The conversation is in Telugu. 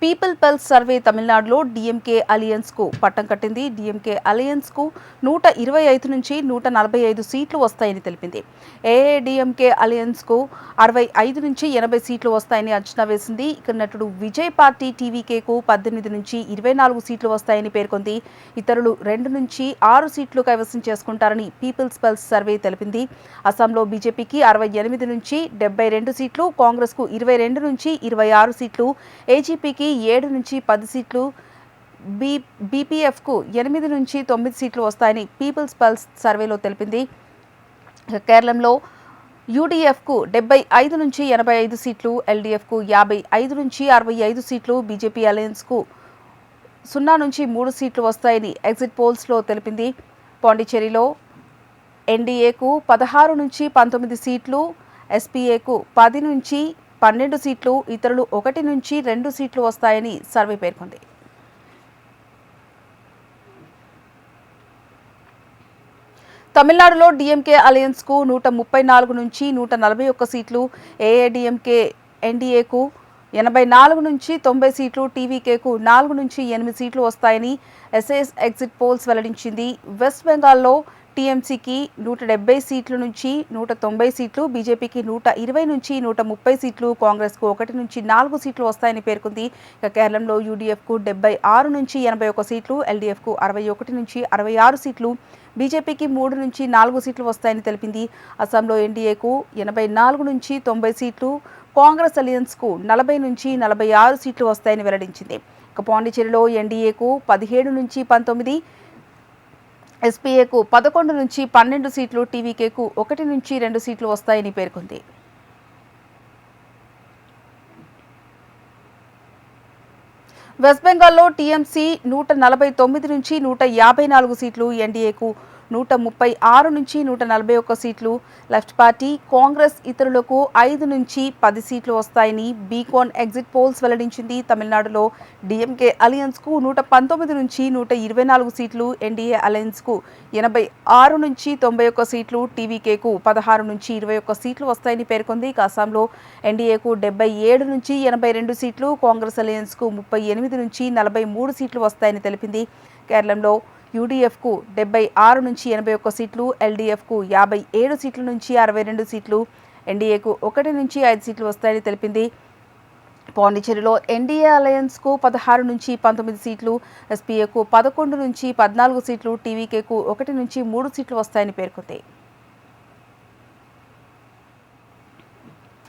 పీపుల్ పల్స్ సర్వే తమిళనాడులో డీఎంకే అలయన్స్ కు పట్టం కట్టింది. డీఎంకే అలయన్స్ కు 125 నుంచి 145 సీట్లు వస్తాయని తెలిపింది. ఏఐడీఎంకే అలయన్స్ కు 65 నుంచి 80 సీట్లు వస్తాయని అంచనా వేసింది. ఇక నటుడు విజయ్ పార్టీ టీవీకేకు 18 నుంచి 24 సీట్లు వస్తాయని పేర్కొంది. ఇతరులు 2 నుంచి 6 సీట్లు కైవసం చేసుకుంటారని పీపుల్స్ పల్స్ సర్వే తెలిపింది. అస్సాంలో బీజేపీకి 68 నుంచి 72 సీట్లు, కాంగ్రెస్ కు 22 నుంచి 26 సీట్లు, ఏజీపీకి 7 నుంచి 10 సీట్లు, బీపీఎఫ్కు 8 నుంచి 9 సీట్లు వస్తాయని పీపుల్స్ పల్స్ సర్వేలో తెలిపింది. కేరళంలో యూడీఎఫ్కు 75 నుంచి 85 సీట్లు, ఎల్డీఎఫ్కు 55 నుంచి 65 సీట్లు, బీజేపీ అలయన్స్కు 0 నుంచి 3 సీట్లు వస్తాయని ఎగ్జిట్ పోల్స్లో తెలిపింది. పాండిచ్చేరిలో ఎన్డీఏకు 16 నుంచి 19 సీట్లు, ఎస్పీఏకు 10 నుంచి 12 సీట్లు, ఇతరులు 1 నుంచి 2 సీట్లు వస్తాయని సర్వే పేర్కొంది. తమిళనాడులో డీఎంకే అలయన్స్ కు 134 నుంచి 141 సీట్లు, ఏఐడీఎంకే ఎన్డీఏకు 84 నుంచి 90 సీట్లు, టీవీకేకు 4 నుంచి 8 సీట్లు వస్తాయని ఎస్ఎస్ ఎగ్జిట్ పోల్స్ వెల్లడించింది. వెస్ట్ బెంగాల్లో టీఎంసీకి 170 సీట్ల నుంచి 190 సీట్లు, బీజేపీకి 120 నుంచి 130 సీట్లు, కాంగ్రెస్కు 1 నుంచి 4 సీట్లు వస్తాయని పేర్కొంది. ఇక కేరళంలో యూడీఎఫ్కు 76 నుంచి 81 సీట్లు, ఎల్డీఎఫ్కు 61 నుంచి 66 సీట్లు, బీజేపీకి 3 నుంచి 4 సీట్లు వస్తాయని తెలిపింది. అస్సాంలో ఎన్డీఏకు 84 నుంచి 90 సీట్లు, కాంగ్రెస్ అలయన్స్కు 40 నుంచి 46 సీట్లు వస్తాయని వెల్లడించింది. ఇక పాండిచ్చేరిలో ఎన్డీఏకు 17 నుంచి 19, ఎస్పీఏకు 11 నుంచి 12 సీట్లు, టీవీకేకు 1 నుంచి 2 సీట్లు వస్తాయని పేర్కొంది. వెస్ట్ బెంగాల్లో టీఎంసీ 149 నుంచి 154 సీట్లు, ఎన్డీఏకు 136 నుంచి 141 సీట్లు, లెఫ్ట్ పార్టీ, కాంగ్రెస్ ఇతరులకు 5 నుంచి 10 సీట్లు వస్తాయని బీకాన్ ఎగ్జిట్ పోల్స్ వెల్లడించింది. తమిళనాడులో డీఎంకే అలయన్స్ కు 119 నుంచి 124 సీట్లు, ఎన్డీఏ అలయన్స్ కు 86 నుంచి 91 సీట్లు, టీవీకేకు 16 నుంచి 21 సీట్లు వస్తాయని పేర్కొంది. అస్సాంలో ఎన్డీఏకు 77 నుంచి 82 సీట్లు, కాంగ్రెస్ అలయన్స్ కు 38 నుంచి 43 సీట్లు వస్తాయని తెలిపింది. కేరళంలో యూడీఎఫ్కు 76 నుంచి 81 సీట్లు, ఎల్డీఎఫ్కు 57 సీట్ల నుంచి 62 సీట్లు, ఎన్డీఏకు 1 నుంచి 5 సీట్లు వస్తాయని తెలిపింది. పాండిచ్చేరిలో ఎన్డీఏ అలయన్స్కు 16 నుంచి 19 సీట్లు, ఎస్పీఏకు 11 నుంచి 14 సీట్లు, టీవీకేకు 1 నుంచి 3 సీట్లు వస్తాయని పేర్కొంది.